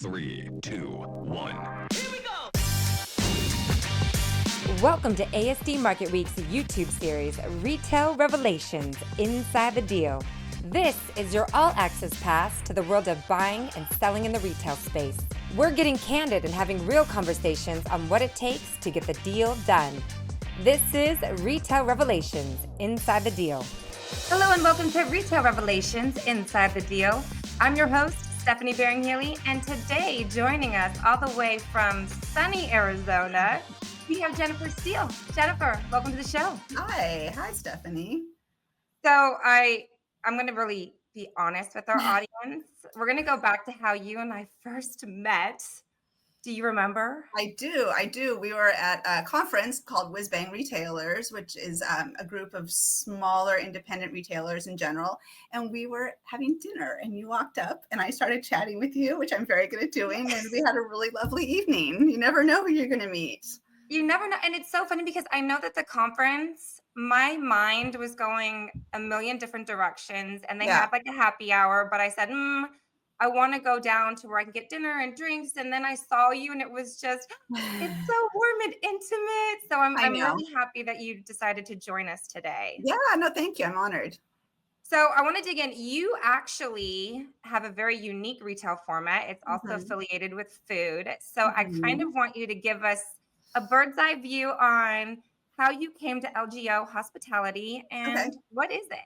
3, 2, 1. Here we go! Welcome to ASD Market Week's YouTube series, Retail Revelations Inside the Deal. This is your all-access pass to the world of buying and selling in the retail space. We're getting candid and having real conversations on what it takes to get the deal done. This is Retail Revelations Inside the Deal. Hello and welcome to Retail Revelations Inside the Deal. I'm your host, Stephanie Beringhele, and today joining us all the way from sunny Arizona, we have Jenifer Steele. Jenifer, welcome to the show. Hi, Stephanie. So I'm going to really be honest with our audience. We're going to go back to how you and I first met. Do you remember? I do. We were at a conference called Whiz Bang Retailers, which is a group of smaller independent retailers in general. And we were having dinner and you walked up and I started chatting with you, which I'm very good at doing. And we had a really lovely evening. You never know who you're going to meet. You never know. And it's so funny because I know that the conference, my mind was going a million different directions and they had like a happy hour, but I said, I want to go down to where I can get dinner and drinks. And then I saw you and it was just, it's so warm and intimate. So I'm really happy that you decided to join us today. Yeah, no, thank you. I'm honored. So I want to dig in. You actually have a very unique retail format. It's also affiliated with food. So I kind of want you to give us a bird's eye view on how you came to LGO Hospitality and what is it?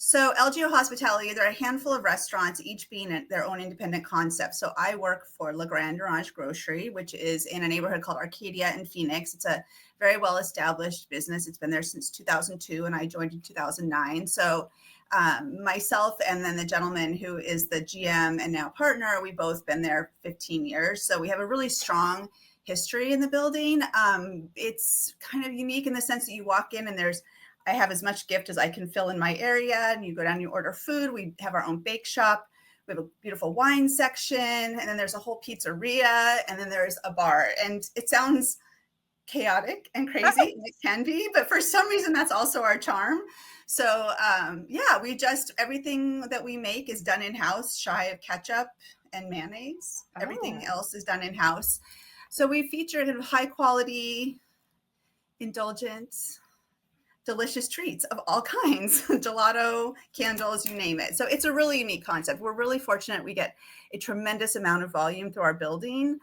So LGO Hospitality, there are a handful of restaurants, each being their own independent concept. So I work for Le Grand Orange Grocery, which is in a neighborhood called Arcadia in Phoenix. It's a very well-established business. It's been there since 2002, and I joined in 2009. So myself and then the gentleman who is the GM and now partner, we've both been there 15 years. So we have a really strong history in the building. It's kind of unique in the sense that you walk in and I have as much gift as I can fill in my area, and you go down and you order food. We have our own bake shop. We have a beautiful wine section, and then there's a whole pizzeria, and then there's a bar. And it sounds chaotic and crazy, and it can be, but for some reason that's also our charm. So everything that we make is done in-house, shy of ketchup and mayonnaise. Everything else is done in-house. So we feature kind of high quality, indulgent, delicious treats of all kinds, gelato, candles, you name it. So it's a really unique concept. We're really fortunate. We get a tremendous amount of volume through our building.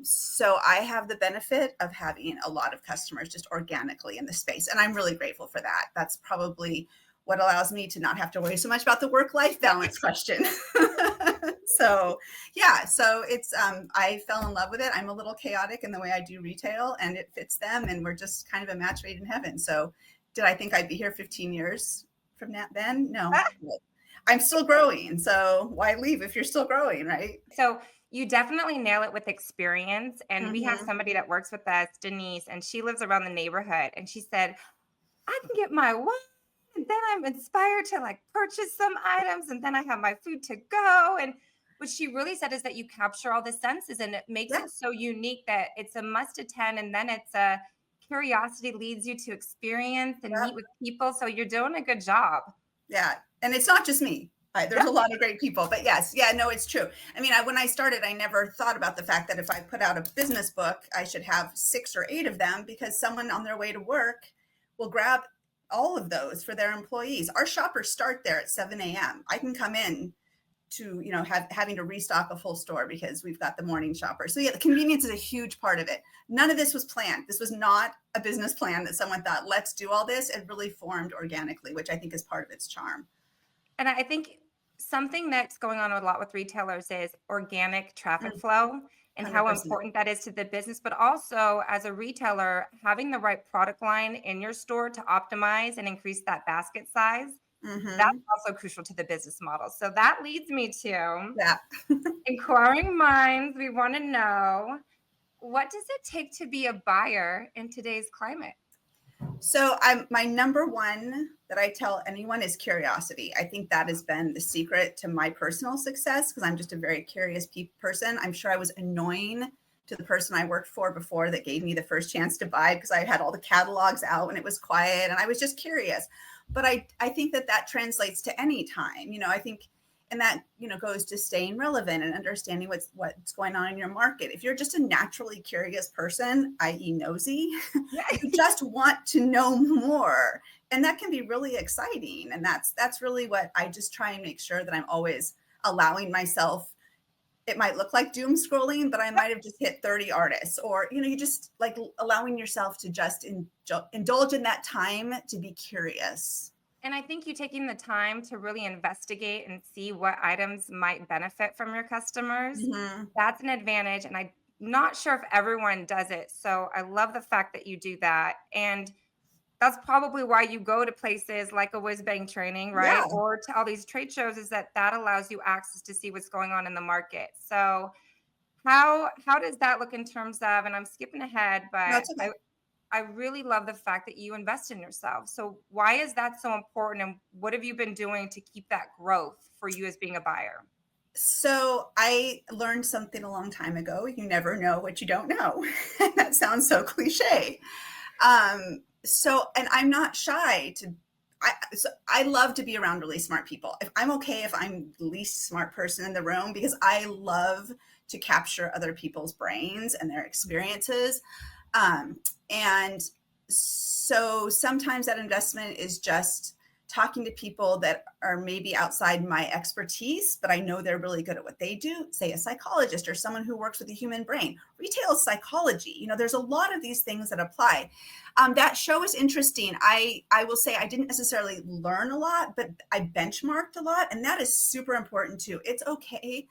So I have the benefit of having a lot of customers just organically in the space. And I'm really grateful for that. That's probably what allows me to not have to worry so much about the work-life balance question. So it's, I fell in love with it. I'm a little chaotic in the way I do retail and it fits them. And we're just kind of a match made in heaven. So did I think I'd be here 15 years from then? No, I'm still growing. So why leave if you're still growing, right? So you definitely nail it with experience. And we have somebody that works with us, Denise, and she lives around the neighborhood. And she said, I can get my wine. And then I'm inspired to like purchase some items and then I have my food to go. And what she really said is that you capture all the senses and it makes it so unique that it's a must attend. And then it's a curiosity leads you to experience and meet with people. So you're doing a good job. Yeah. And it's not just me. There's a lot of great people, but it's true. I mean, when I started, I never thought about the fact that if I put out a business book, I should have 6 or 8 of them because someone on their way to work will grab all of those for their employees. Our shoppers start there at 7 a.m. I can come in to, having to restock a full store because we've got the morning shopper. So the convenience is a huge part of it. None of this was planned. This was not a business plan that someone thought, let's do all this. It really formed organically, which I think is part of its charm. And I think something that's going on a lot with retailers is organic traffic flow and 100%. How important that is to the business, but also as a retailer, having the right product line in your store to optimize and increase that basket size. That's also crucial to the business model. So that leads me to inquiring minds. We want to know, what does it take to be a buyer in today's climate? So my number one that I tell anyone is curiosity. I think that has been the secret to my personal success because I'm just a very curious person. I'm sure I was annoying to the person I worked for before that gave me the first chance to buy because I had all the catalogs out and it was quiet and I was just curious. But I think that translates to any time. I think And that, goes to staying relevant and understanding what's going on in your market. If you're just a naturally curious person, i.e. nosy, Yeah. you just want to know more. And that can be really exciting. And that's really what I just try and make sure that I'm always allowing myself. It might look like doom scrolling, but I might have just hit 30 artists, or, you just like allowing yourself to just indulge in that time to be curious. And I think you taking the time to really investigate and see what items might benefit from your customers, that's an advantage. And I'm not sure if everyone does it. So I love the fact that you do that. And that's probably why you go to places like a whiz bang training, right? Yeah. Or to all these trade shows, is that allows you access to see what's going on in the market. So how does that look in terms of, and I'm skipping ahead, No, but it's okay. I really love the fact that you invest in yourself. So why is that so important? And what have you been doing to keep that growth for you as being a buyer? So I learned something a long time ago. You never know what you don't know. That sounds so cliche. And I'm not shy I love to be around really smart people. If I'm the least smart person in the room, because I love to capture other people's brains and their experiences. And so sometimes that investment is just talking to people that are maybe outside my expertise, but I know they're really good at what they do, say a psychologist or someone who works with the human brain. Retail psychology, there's a lot of these things that apply. That show is interesting. I will say I didn't necessarily learn a lot, but I benchmarked a lot, and that is super important too. It's okay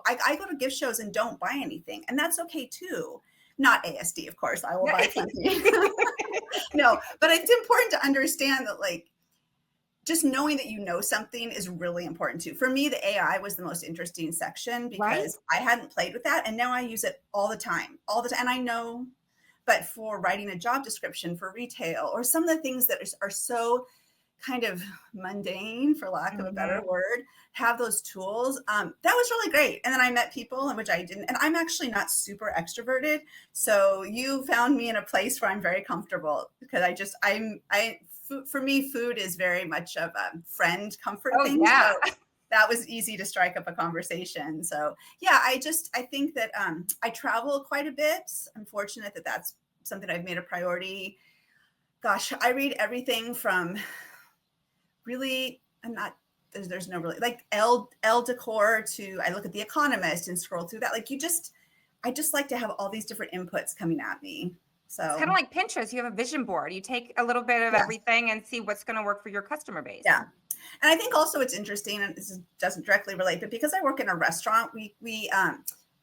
I go to gift shows and don't buy anything, and that's okay too. Not ASD, of course, I will buy something. No, but it's important to understand that, like, just knowing that something is really important too. For me, the AI was the most interesting section because I hadn't played with that, and now I use it all the time. And I know, but for writing a job description for retail, or some of the things that are so kind of mundane, for lack of a better word, have those tools. That was really great. And then I met people, in which I didn't, and I'm actually not super extroverted. So you found me in a place where I'm very comfortable, because for me, food is very much of a friend comfort thing. Yeah. So that was easy to strike up a conversation. So yeah, I think that I travel quite a bit. I'm fortunate that that's something I've made a priority. Gosh, I read everything from really, there's no really, like décor to, I look at The Economist and scroll through that. Like I just like to have all these different inputs coming at me. So it's kind of like Pinterest. You have a vision board. You take a little bit of everything and see what's going to work for your customer base. Yeah. And I think also it's interesting, and this doesn't directly relate, but because I work in a restaurant, we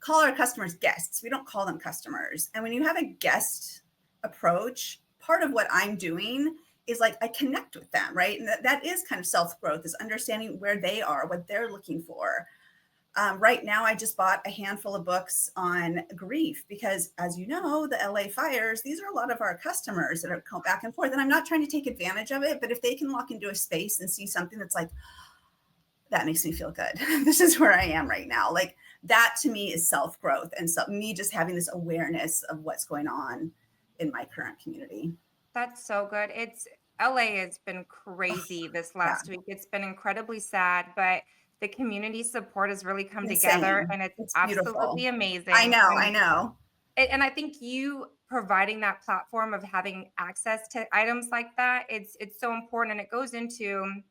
call our customers guests. We don't call them customers. And when you have a guest approach, part of what I'm doing is like I connect with them, right? And that is kind of self-growth, is understanding where they are, what they're looking for. Right now, I just bought a handful of books on grief because, as you know, the LA fires, these are a lot of our customers that are going back and forth. And I'm not trying to take advantage of it, but if they can walk into a space and see something that's like, that makes me feel good. This is where I am right now. Like, that to me is self-growth. And so me just having this awareness of what's going on in my current community. That's so good. LA has been crazy this last week. It's been incredibly sad, but the community support has really come together, and it's absolutely beautiful. amazing. I know. And I think you providing that platform of having access to items like that, it's so important. And it goes into, I'm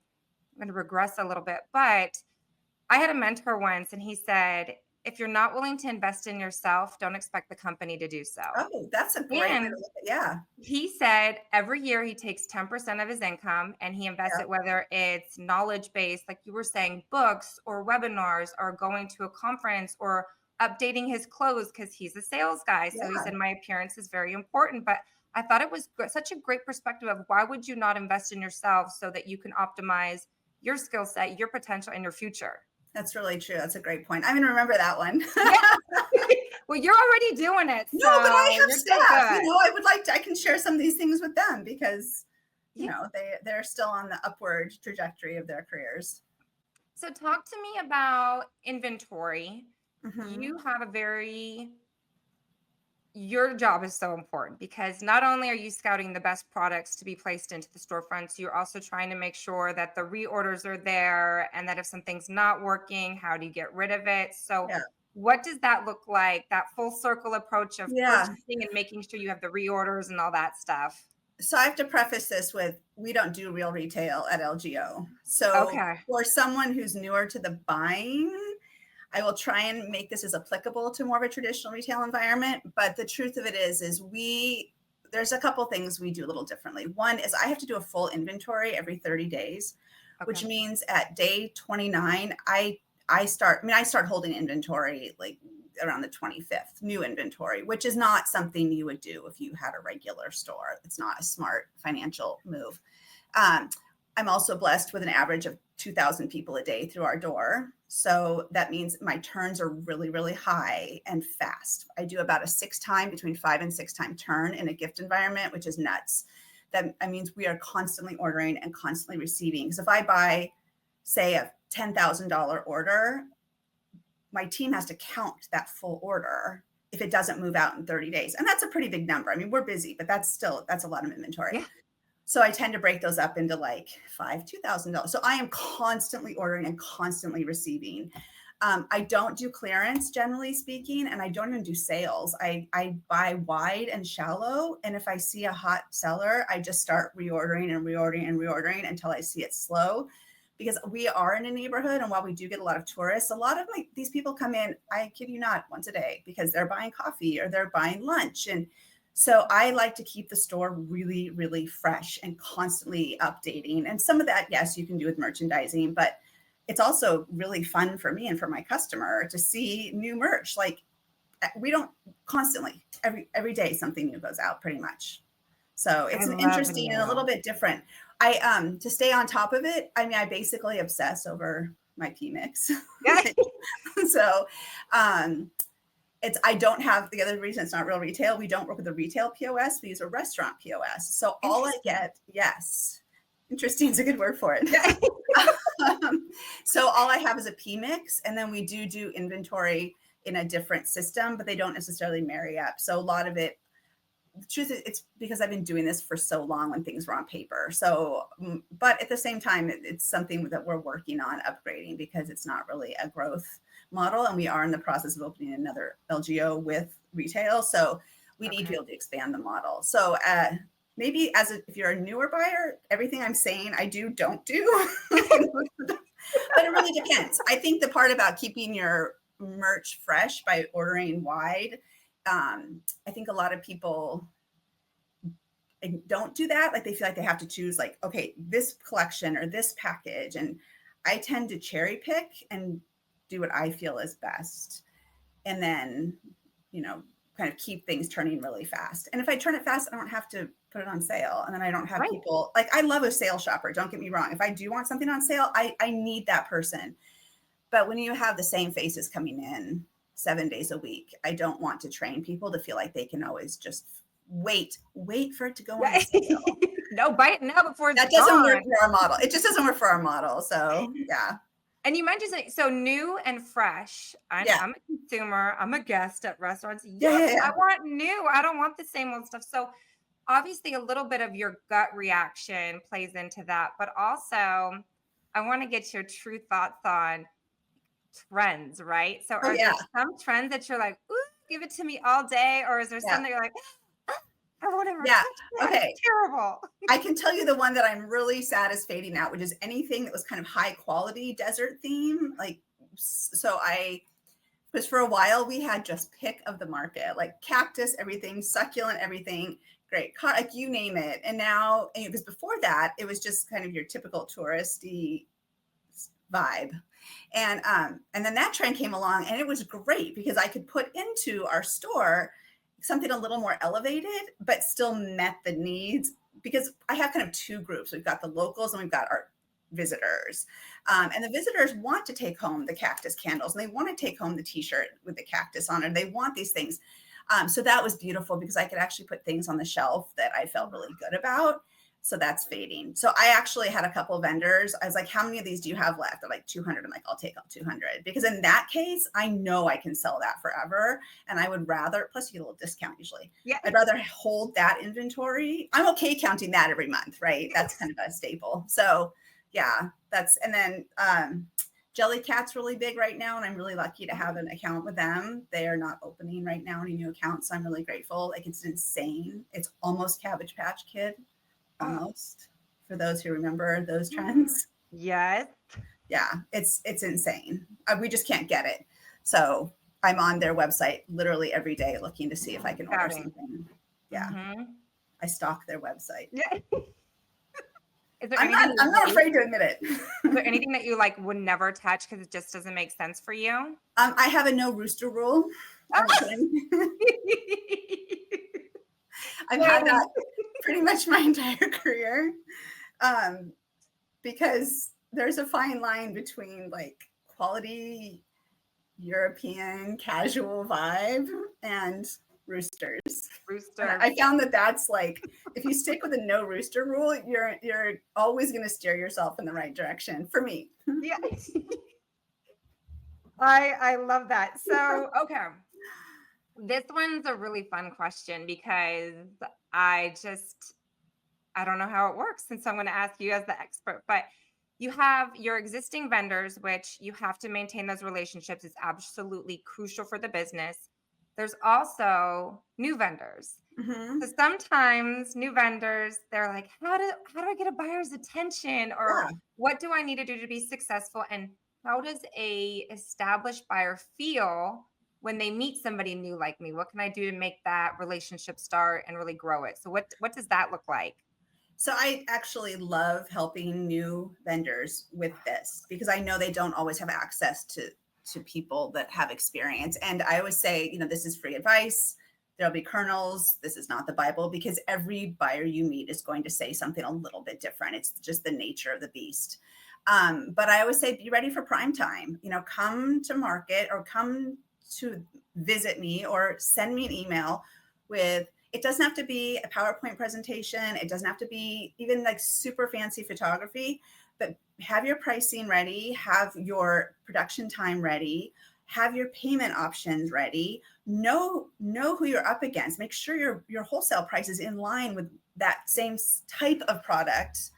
going to regress a little bit, but I had a mentor once, and he said, if you're not willing to invest in yourself, don't expect the company to do so. Oh, that's a great way to look at it. Yeah. He said every year he takes 10% of his income and he invests it, whether it's knowledge-based, like you were saying, books or webinars, or going to a conference, or updating his clothes, because he's a sales guy. So he said, my appearance is very important. But I thought it was such a great perspective of, why would you not invest in yourself so that you can optimize your skill set, your potential, and your future? That's really true. That's a great point. I'm going to remember that one. Well, you're already doing it. So no, but I have staff. I would like to, I can share some of these things with them because, they're still on the upward trajectory of their careers. So talk to me about inventory. You have a very your job is so important because not only are you scouting the best products to be placed into the storefronts, you're also trying to make sure that the reorders are there and that if something's not working, how do you get rid of it? So, Yeah. what does that look like? That full circle approach of Yeah. purchasing and making sure you have the reorders and all that stuff. So I have to preface this with we don't do real retail at LGO. So Okay. for someone who's newer to the buying, I will try and make this as applicable to more of a traditional retail environment. But the truth of it is there's a couple things we do a little differently. One is I have to do a full inventory every 30 days, which Okay. means at day 29, I start holding inventory like around the 25th, new inventory, which is not something you would do if you had a regular store. It's not a smart financial move. I'm also blessed with an average of 2,000 people a day through our door. So that means my turns are really, really high and fast. I do about between 5 and 6 time turn in a gift environment, which is nuts. That means we are constantly ordering and constantly receiving. Because if I buy, say, a $10,000 order, my team has to count that full order if it doesn't move out in 30 days. And that's a pretty big number. I mean, we're busy, but that's a lot of inventory. Yeah. So I tend to break those up into like $2,000. So I am constantly ordering and constantly receiving. I don't do clearance, generally speaking, and I don't even do sales. I buy wide and shallow. And if I see a hot seller, I just start reordering and reordering and reordering until I see it slow. Because we are in a neighborhood, and while we do get a lot of tourists, a lot of these people come in, I kid you not, once a day because they're buying coffee or they're buying lunch. And so I like to keep the store really, really fresh and constantly updating. And some of that, yes, you can do with merchandising, but it's also really fun for me and for my customer to see new merch. Like we don't constantly, every day something new goes out pretty much. So it's an interesting and a little bit different. To stay on top of it, I mean, I basically obsess over my PMix. So I don't have, the other reason it's not real retail, we don't work with a retail POS, we use a restaurant POS. So all I get, yes, interesting is a good word for it. So all I have is a PMix, and then we do inventory in a different system, but they don't necessarily marry up. So a lot of it, the truth is, it's because I've been doing this for so long when things were on paper. So, but at the same time, it's something that we're working on upgrading because it's not really a growth model. And we are in the process of opening another LGO with retail. So we need to be able to expand the model. So maybe if you're a newer buyer, everything I'm saying, don't do. But it really depends. I think the part about keeping your merch fresh by ordering wide, I think a lot of people don't do that. Like they feel like they have to choose like, okay, this collection or this package. And I tend to cherry pick and do what I feel is best. And then, kind of keep things turning really fast. And if I turn it fast, I don't have to put it on sale. And then I don't have people, like I love a sale shopper. Don't get me wrong. If I do want something on sale, I need that person. But when you have the same faces coming in 7 days a week, I don't want to train people to feel like they can always just wait for it to go on sale. No, buy it now before it's that doesn't gone. work for our model. It just doesn't work for our model. So yeah. And you mentioned so new and fresh. I'm a consumer. I'm a guest at restaurants. Yes, I want new. I don't want the same old stuff. So obviously a little bit of your gut reaction plays into that, but also I want to get your true thoughts on trends, right? So are there some trends that you're like, ooh, give it to me all day? Or is there some that you're like, I won't ever touch that. Okay. It's terrible. I can tell you the one that I'm really sad is fading out, which is anything that was kind of high quality desert theme. Because for a while we had just pick of the market, like cactus, everything, succulent, everything, great, like you name it. And now, because before that, it was just kind of your typical touristy vibe. And then that trend came along and it was great because I could put into our store something a little more elevated, but still met the needs, because I have kind of two groups. We've got the locals and we've got our visitors. And the visitors want to take home the cactus candles and they want to take home the t-shirt with the cactus on it. They want these things. So that was beautiful because I could actually put things on the shelf that I felt really good about. So that's fading. So I actually had a couple of vendors. I was like, how many of these do you have left? They're like 200. I'm like, I'll take all 200, because in that case, I know I can sell that forever. And I would rather, plus you get a little discount usually. Yeah. I'd rather hold that inventory. I'm okay counting that every month, right? That's kind of a staple. So yeah, and then Jellycat's really big right now. And I'm really lucky to have an account with them. They are not opening right now any new accounts. So I'm really grateful. Like, it's insane. It's almost Cabbage Patch Kid. Almost, for those who remember those trends. Yes. Yeah, it's insane. We just can't get it. So I'm on their website literally every day looking to see if I can order something. Yeah. I stalk their website. Yeah. I'm not afraid to admit it. Is there anything that you like would never touch because it just doesn't make sense for you? I have a no rooster rule. I've had that pretty much my entire career, because there's a fine line between like quality European casual vibe and roosters. I found that that's like, if you stick with a no rooster rule, you're always going to steer yourself in the right direction, for me. Yeah. I love that. So, okay. This one's a really fun question because I don't know how it works. And so I'm going to ask you as the expert, but you have your existing vendors, which you have to maintain those relationships. It's absolutely crucial for the business. There's also new vendors. So sometimes new vendors, they're like, how do I get a buyer's attention? Or what do I need to do to be successful? And how does a established buyer feel when they meet somebody new like me? What can I do to make that relationship start and really grow it? So what does that look like? So I actually love helping new vendors with this, because I know they don't always have access to people that have experience. And I always say, this is free advice. There'll be kernels. This is not the Bible, because every buyer you meet is going to say something a little bit different. It's just the nature of the beast. But I always say, be ready for prime time. Come to market or come to visit me or send me an email with, it doesn't have to be a PowerPoint presentation. It doesn't have to be even like super fancy photography, but have your pricing ready, have your production time ready, have your payment options ready, know who you're up against. Make sure your wholesale price is in line with that same type of product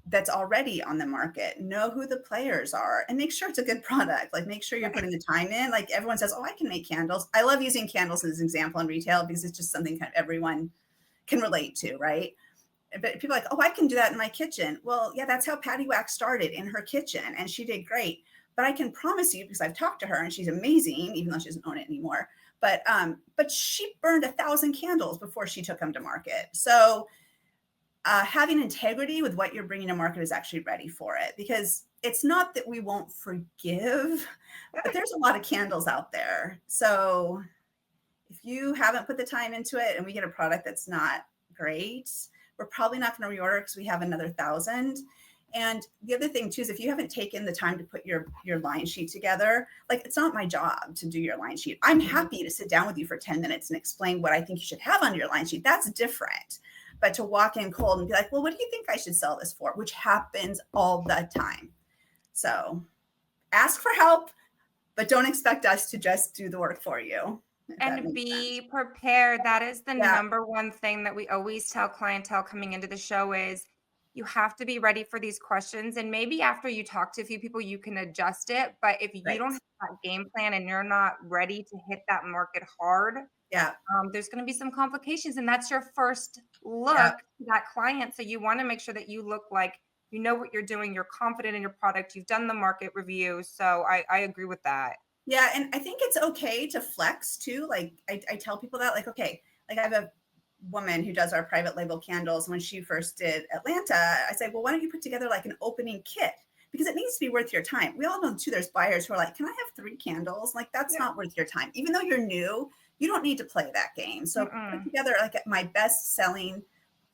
that's already on the market. Know who the players are and make sure it's a good product. Like, make sure you're putting the time in. Like, everyone says, oh, I can make candles. I love using candles as an example in retail because it's just something kind of everyone can relate to, right? But people are like, oh, I can do that in my kitchen. Well, yeah, that's how Patty Wax started, in her kitchen, and she did great. But I can promise you, because I've talked to her and she's amazing, even though she doesn't own it anymore. But she burned 1,000 candles before she took them to market. So having integrity with what you're bringing to market is actually ready for it, because it's not that we won't forgive, but there's a lot of candles out there. So if you haven't put the time into it and we get a product that's not great, we're probably not going to reorder because we have another 1,000. And the other thing too is, if you haven't taken the time to put your line sheet together, like, it's not my job to do your line sheet. I'm happy to sit down with you for 10 minutes and explain what I think you should have on your line sheet. That's different. But to walk in cold and be like, well, what do you think I should sell this for? Which happens all the time. So ask for help, but don't expect us to just do the work for you. And be prepared. That is the number one thing that we always tell clientele coming into the show is, you have to be ready for these questions. And maybe after you talk to a few people, you can adjust it. But if you don't have that game plan and you're not ready to hit that market hard, there's going to be some complications. And that's your first look to that client. So you want to make sure that you look like you know what you're doing. You're confident in your product. You've done the market review. So I agree with that. Yeah. And I think it's okay to flex too. Like, I tell people that, like, okay, like, I have a woman who does our private label candles. When she first did Atlanta, I said, well, why don't you put together like an opening kit? Because it needs to be worth your time. We all know too, there's buyers who are like, can I have 3 candles? Like, that's not worth your time. Even though you're new, you don't need to play that game. So put together like my best selling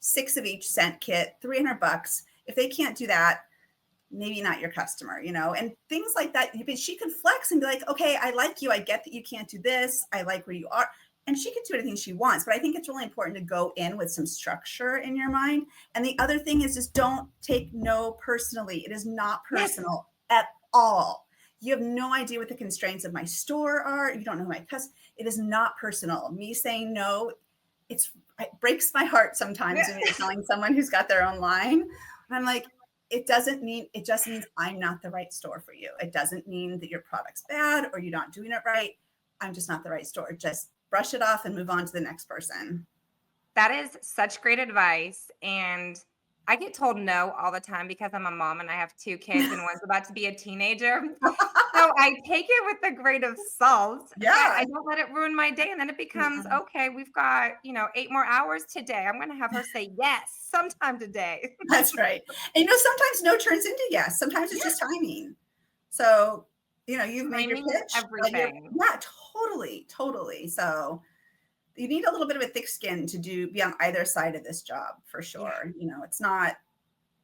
6 of each scent kit, $300. If they can't do that, maybe not your customer, and things like that. But she could flex and be like, okay, I like you. I get that you can't do this. I like where you are. and she can do anything she wants, but I think it's really important to go in with some structure in your mind. And the other thing is just don't take no personally. It is not personal at all. You have no idea what the constraints of my store are. You don't know my customer. It is not personal. Me saying no, it breaks my heart sometimes when you're telling someone who's got their own line. And I'm like, it just means I'm not the right store for you. It doesn't mean that your product's bad or you're not doing it right. I'm just not the right store. Just brush it off and move on to the next person. That is such great advice. And I get told no all the time because I'm a mom and I have 2 kids and one's about to be a teenager. So I take it with a grain of salt. Yeah. I don't let it ruin my day. And then it becomes, okay, we've got, 8 more hours today. I'm going to have her say yes sometime today. That's right. And sometimes no turns into yes. Sometimes it's just timing. So, you've made your pitch. Everything. Yeah, totally. So you need a little bit of a thick skin to be on either side of this job for sure. It's not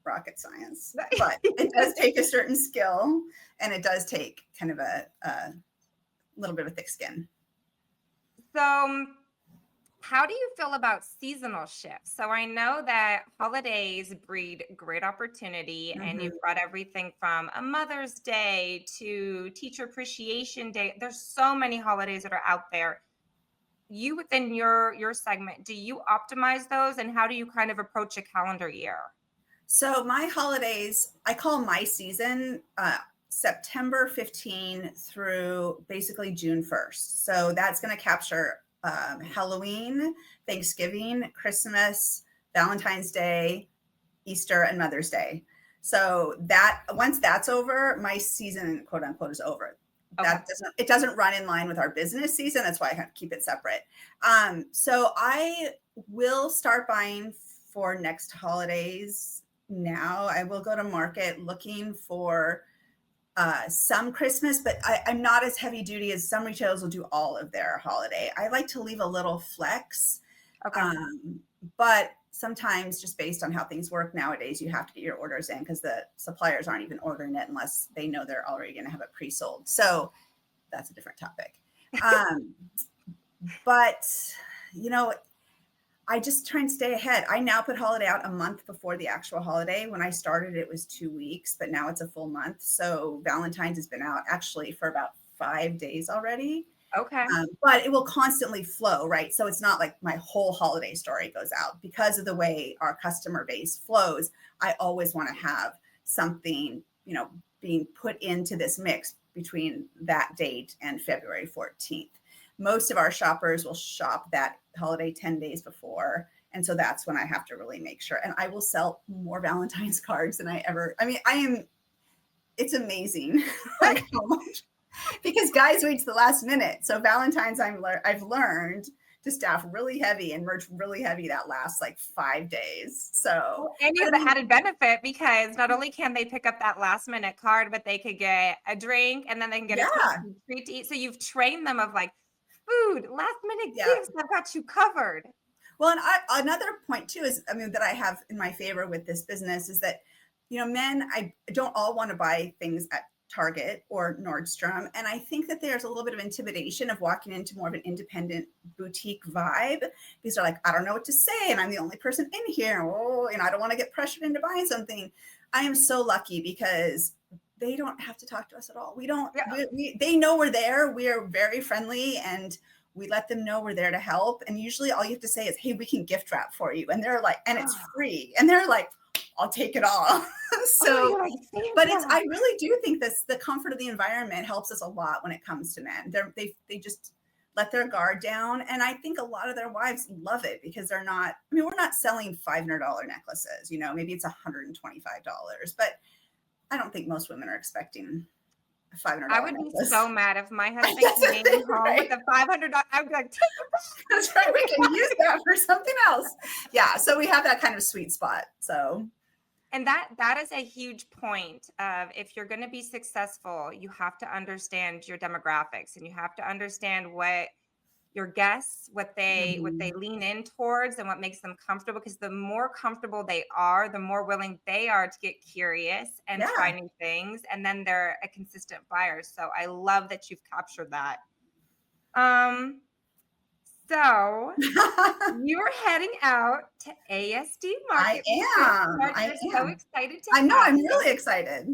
rocket science, but it does take a certain skill and it does take kind of a little bit of a thick skin. So how do you feel about seasonal shifts? So I know that holidays breed great opportunity, and you've got everything from a Mother's Day to Teacher Appreciation Day. There's so many holidays that are out there. You within your segment, do you optimize those, and how do you kind of approach a calendar year? So my holidays, I call my season September 15 through basically June 1st. So that's going to capture Halloween, Thanksgiving, Christmas, Valentine's Day, Easter, and Mother's Day. So that once that's over, my season, quote unquote, is over. Okay. It doesn't run in line with our business season. That's why I have to keep it separate. So I will start buying for next holidays now. I will go to market looking for some Christmas, but I'm not as heavy duty as some retailers will do all of their holiday. I like to leave a little flex. Okay. But sometimes just based on how things work nowadays, you have to get your orders in because the suppliers aren't even ordering it unless they know they're already going to have it pre-sold. So that's a different topic. But, I just try and stay ahead. I now put holiday out a month before the actual holiday. When I started, it was 2 weeks, but now it's a full month. So Valentine's has been out actually for about 5 days already. Okay. But it will constantly flow, right? So it's not like my whole holiday story goes out because of the way our customer base flows. I always want to have something, being put into this mix between that date and February 14th. Most of our shoppers will shop that holiday 10 days before. And so that's when I have to really make sure. And I will sell more Valentine's cards than it's amazing like how much, because guys wait to the last minute. So Valentine's, I've learned to staff really heavy and merch really heavy that last 5 days. So and you have the added benefit because not only can they pick up that last minute card, but they could get a drink and then they can get a treat to eat. So you've trained them of food, last minute gifts. I've got you covered. Well, and another point too is, that I have in my favor with this business is that, men, I don't all want to buy things at Target or Nordstrom. And I think that there's a little bit of intimidation of walking into more of an independent boutique vibe because they're like, I don't know what to say. And I'm the only person in here. Oh, I don't want to get pressured into buying something. I am so lucky because they don't have to talk to us at all. They know we're there. We are very friendly and we let them know we're there to help. And usually all you have to say is, hey, we can gift wrap for you. And they're like, and it's free. And they're like, I'll take it all. I really do think the comfort of the environment helps us a lot when it comes to men. They just let their guard down. And I think a lot of their wives love it because we're not selling $500 necklaces, maybe it's $125, but I don't think most women are expecting a $500 I would necklace. be so mad if my husband came home with a $500. I would be like, take it back. That's right. We can use that for something else. Yeah. So we have that kind of sweet spot. So. And that is a huge point of if you're going to be successful, you have to understand your demographics and you have to understand what your guests, what they lean in towards and what makes them comfortable. Because the more comfortable they are, the more willing they are to get curious and try new things. And then they're a consistent buyer. So I love that you've captured that. So you're heading out to ASD I Market. am. I We're so am. excited to I know. have I'm you. really excited.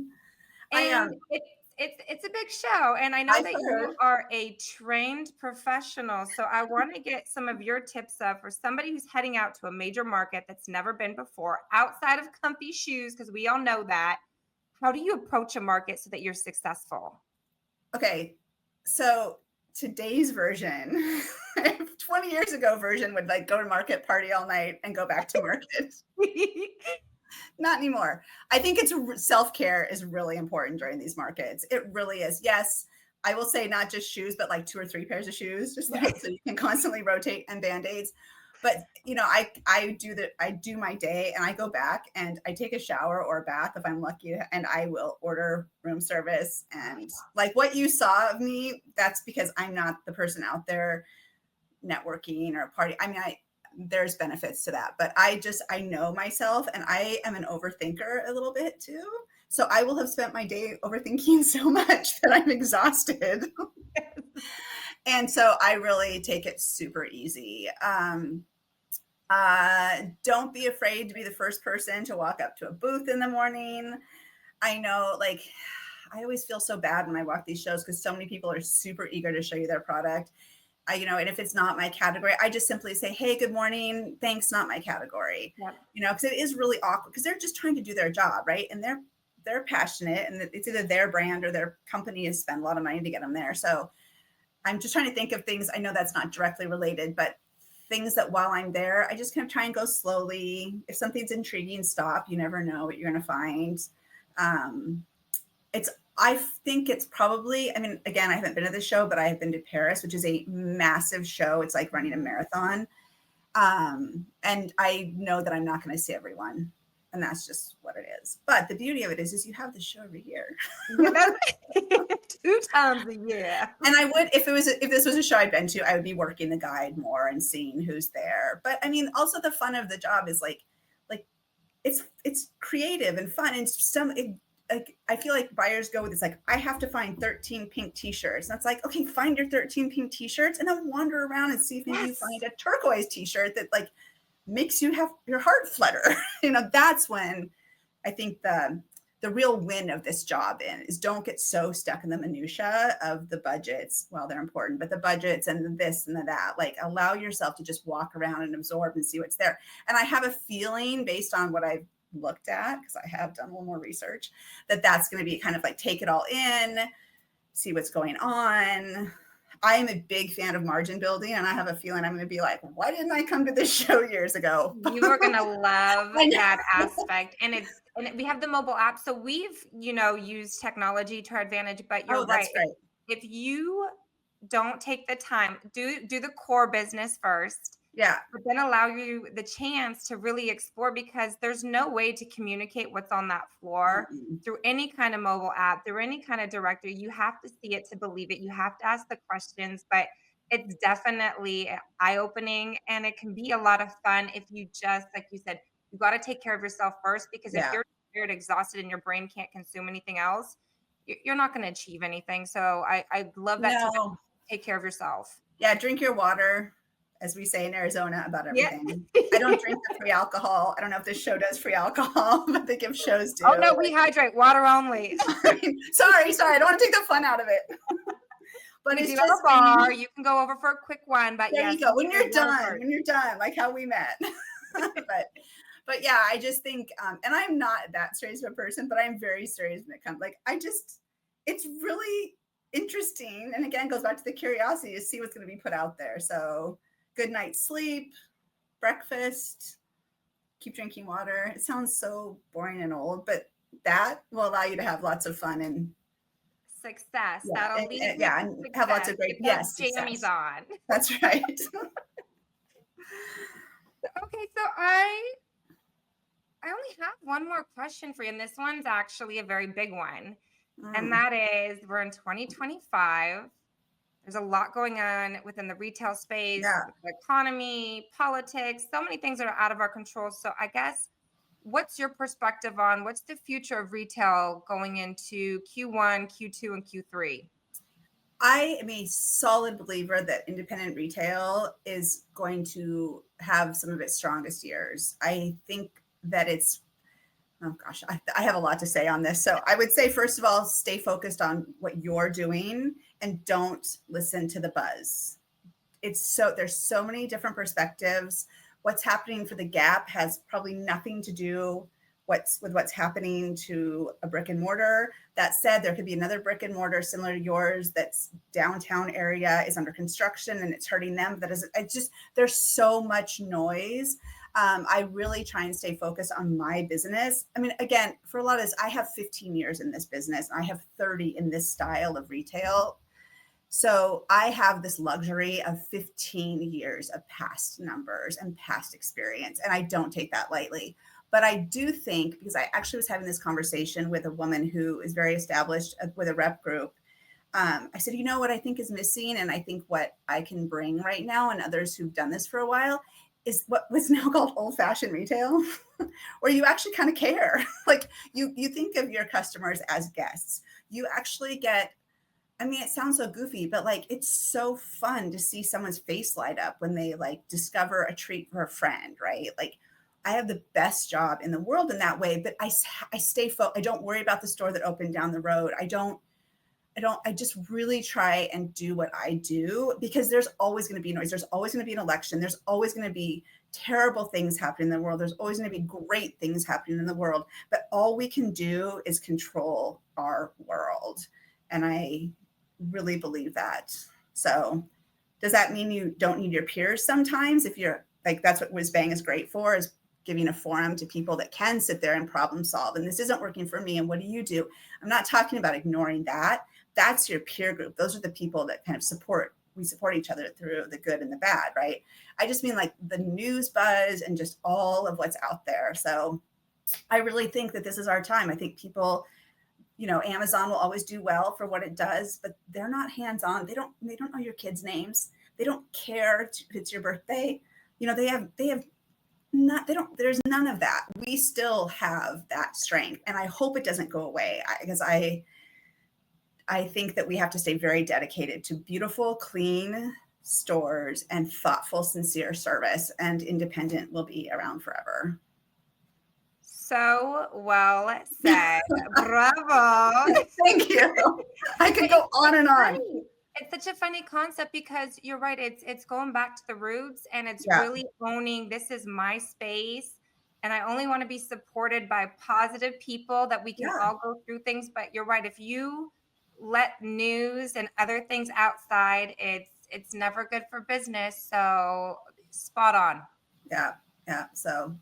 I am. And it's a big show, and I know I've that heard. you are a trained professional. So I want to get some of your tips for somebody who's heading out to a major market that's never been before, outside of comfy shoes, because we all know that. How do you approach a market so that you're successful? Okay, so today's version, 20 years ago version would like go to market, party all night, and go back to market. Not anymore. I think it's self-care is really important during these markets. It really is. Yes, I will say not just shoes, but like 2 or 3 pairs of shoes, just like so you can constantly rotate, and band-aids. But I do my day and I go back and I take a shower or a bath if I'm lucky, and I will order room service. And like what you saw of me, that's because I'm not the person out there networking or party. I mean, there's benefits to that, but I know myself, and I am an overthinker a little bit too. So I will have spent my day overthinking so much that I'm exhausted. And so I really take it super easy. Don't be afraid to be the first person to walk up to a booth in the morning. I know, like, I always feel so bad when I walk these shows because so many people are super eager to show you their product. And if it's not my category, I just simply say, hey, good morning. Thanks, not my category. Yep. Because it is really awkward because they're just trying to do their job, right? And they're passionate, and it's either their brand or their company has spent a lot of money to get them there. So I'm just trying to think of things. I know that's not directly related, but things that while I'm there, I just kind of try and go slowly. If something's intriguing, stop. You never know what you're going to find. I think it's probably, I mean, again, I haven't been to this show, but I have been to Paris, which is a massive show. It's like running a marathon. And I know that I'm not going to see everyone. And that's just what it is. But the beauty of it is you have the show every year. 2 times a year. And I would, if this was a show I'd been to, I would be working the guide more and seeing who's there. But I mean, also the fun of the job is like it's creative and fun. And I feel like buyers go with this, like, I have to find 13 pink t-shirts. And it's like, okay, find your 13 pink t-shirts and then wander around and see if maybe you find a turquoise t-shirt that like makes you have your heart flutter. That's when I think the real win of this job is don't get so stuck in the minutia of the budgets. Well, they're important, but the budgets and this and that, like, allow yourself to just walk around and absorb and see what's there. And I have a feeling based on what I've looked at, because I have done a little more research, that's going to be kind of like take it all in, see what's going on. I am a big fan of margin building, and I have a feeling I'm going to be like, why didn't I come to this show years ago? You are going to love that aspect. And we have the mobile app. So we've, used technology to our advantage, but you're right. Great. If you don't take the time, do the core business first. Yeah. But then allow you the chance to really explore, because there's no way to communicate what's on that floor through any kind of mobile app, through any kind of directory. You have to see it to believe it. You have to ask the questions, but it's definitely eye-opening, and it can be a lot of fun if you just, like you said, you got to take care of yourself first, because if you're tired, exhausted, and your brain can't consume anything else, you're not going to achieve anything. So I love that. No. Take care of yourself. Yeah. Drink your water, as we say in Arizona about everything. I don't drink the free alcohol. I don't know if this show does free alcohol, but the gift shows do. Oh no, we hydrate, water only. Sorry. I don't want to take the fun out of it. But it's just a bar. You can go over for a quick one, but there you go. When you're done, like how we met. but yeah, I just think, and I'm not that serious of a person, but I'm very serious when it comes. Like, it's really interesting, and again, goes back to the curiosity to see what's going to be put out there. So, good night's sleep, breakfast, keep drinking water. It sounds so boring and old, but that will allow you to have lots of fun and success. Yeah, That'll lead and have lots of great jammies on. That's right. Okay, so I only have one more question for you, and this one's actually a very big one. And that is, we're in 2025. There's a lot going on within the retail space, the economy, politics, so many things that are out of our control. So I guess, what's your perspective on what's the future of retail going into Q1, Q2, and Q3? I am a solid believer that independent retail is going to have some of its strongest years. I think that oh gosh, I have a lot to say on this. So I would say, first of all, stay focused on what you're doing and don't listen to the buzz. There's so many different perspectives. What's happening for the Gap has probably nothing to do with what's happening to a brick and mortar. That said, there could be another brick and mortar similar to yours that's downtown area is under construction and it's hurting them. There's so much noise. I really try and stay focused on my business. I mean, again, for a lot of this, I have 15 years in this business. I have 30 in this style of retail. So I have this luxury of 15 years of past numbers and past experience, and I don't take that lightly. But I do think, because I actually was having this conversation with a woman who is very established with a rep group, I said, you know what I think is missing, and I think what I can bring right now, and others who've done this for a while, is what was now called old-fashioned retail, where you actually kind of care. Like you think of your customers as guests. You actually get, I mean, it sounds so goofy, but like, it's so fun to see someone's face light up when they like discover a treat for a friend, right? Like, I have the best job in the world in that way, but I stay focused. I don't worry about the store that opened down the road. I just really try and do what I do, because there's always going to be noise. There's always going to be an election. There's always going to be terrible things happening in the world. There's always going to be great things happening in the world, but all we can do is control our world. And I really believe that. So does that mean you don't need your peers sometimes? If you're like, that's what WhizBang is great for, is giving a forum to people that can sit there and problem solve. And this isn't working for me, and what do you do? I'm not talking about ignoring that. That's your peer group. Those are the people that kind of we support each other through the good and the bad, right? I just mean like the news buzz and just all of what's out there. So I really think that this is our time. I think people, Amazon will always do well for what it does, but they're not hands-on. They don't know your kids' names. They don't care if it's your birthday. There's none of that. We still have that strength, and I hope it doesn't go away, because I think that we have to stay very dedicated to beautiful, clean stores and thoughtful, sincere service, and independent will be around forever. So well said. Bravo. Thank you. I could go on and on. It's such a funny concept, because you're right. It's going back to the roots, and it's really owning, this is my space, and I only want to be supported by positive people that we can all go through things. But you're right. If you let news and other things outside, it's never good for business. So spot on. Yeah. So,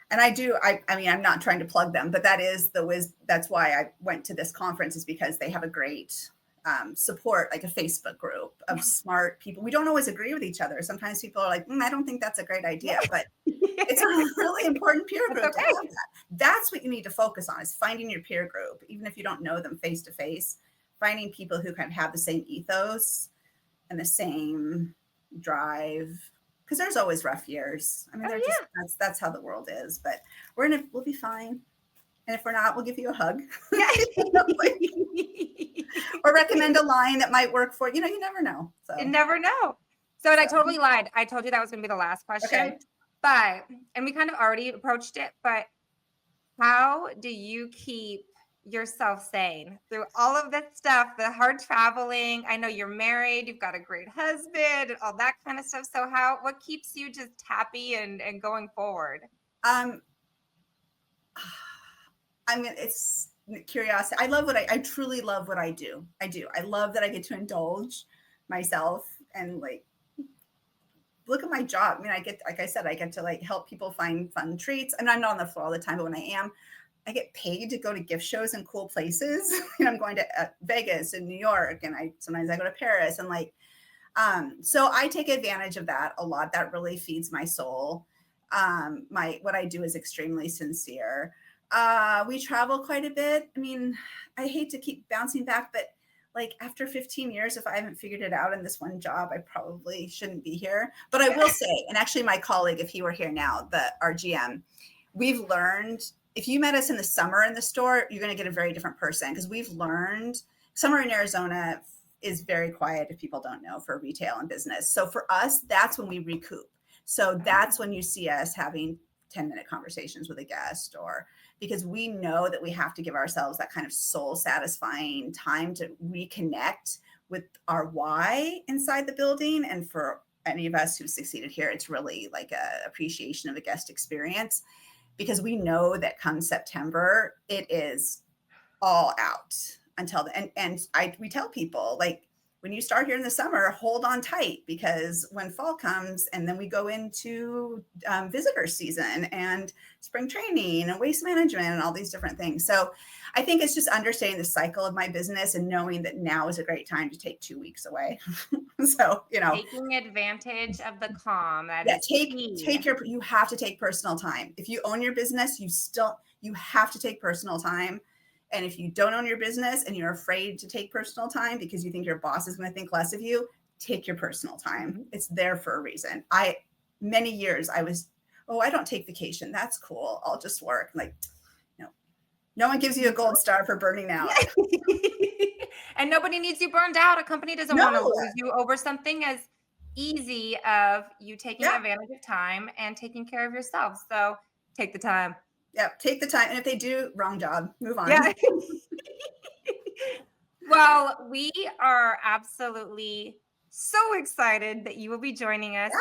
and I mean, I'm not trying to plug them, but that's why I went to this conference, is because they have a great support, like a Facebook group of smart people. We don't always agree with each other. Sometimes people are like, I don't think that's a great idea, but it's a really important peer group to have that. That's what you need to focus on, is finding your peer group, even if you don't know them face to face, finding people who kind of have the same ethos and the same drive, because there's always rough years. I mean, that's how the world is, but we'll be fine. And if we're not, we'll give you a hug. Or recommend a line that might work for you. You never know. So. You never know. And I totally lied. I told you that was going to be the last question. Okay. And we kind of already approached it, but how do you keep yourself sane through all of this stuff, the hard traveling? I know you're married, you've got a great husband and all that kind of stuff. So what keeps you just happy and going forward? I mean, it's curiosity. I truly love what I do. I love that I get to indulge myself and like, look at my job. I mean, I get to like help people find fun treats, and I'm not on the floor all the time, but when I am, I get paid to go to gift shows in cool places. I'm going to Vegas and New York, and sometimes I go to Paris, and like, so I take advantage of that a lot. That really feeds my soul. What I do is extremely sincere. We travel quite a bit. I mean, I hate to keep bouncing back, but like after 15 years, if I haven't figured it out in this one job, I probably shouldn't be here. But I will say, and actually my colleague, if he were here now, our GM, we've learned, if you met us in the summer in the store, you're going to get a very different person, because we've learned summer in Arizona is very quiet, if people don't know, for retail and business. So for us, that's when we recoup. So that's when you see us having 10-minute conversations with a guest, or because we know that we have to give ourselves that kind of soul satisfying time to reconnect with our why inside the building. And for any of us who succeeded here, it's really like a appreciation of the guest experience, because we know that come September, it is all out until the, we tell people, like, when you start here in the summer, hold on tight, because when fall comes and then we go into visitor season and spring training and waste management and all these different things. So I think it's just understanding the cycle of my business and knowing that now is a great time to take 2 weeks away. So, taking advantage of the calm. You have to take personal time. If you own your business, you have to take personal time. And if you don't own your business and you're afraid to take personal time because you think your boss is going to think less of you, take your personal time. It's there for a reason. Many years I was, I don't take vacation. That's cool. I'll just work. Like, no one gives you a gold star for burning out. And nobody needs you burned out. A company doesn't want to lose you over something as easy of you taking advantage of time and taking care of yourself. So take the time. Yeah, take the time. And if they do, wrong job, move on. Yeah. Well, we are absolutely so excited that you will be joining us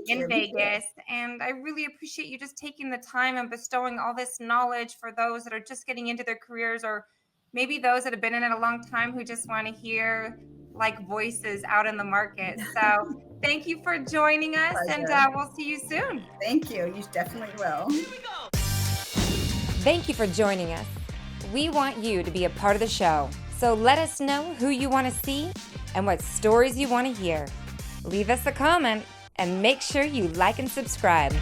in Vegas. And I really appreciate you just taking the time and bestowing all this knowledge for those that are just getting into their careers, or maybe those that have been in it a long time who just want to hear like voices out in the market. So thank you for joining us. Pleasure. And we'll see you soon. Thank you. You definitely will. Here we go. Thank you for joining us. We want you to be a part of the show, so let us know who you want to see and what stories you want to hear. Leave us a comment and make sure you like and subscribe.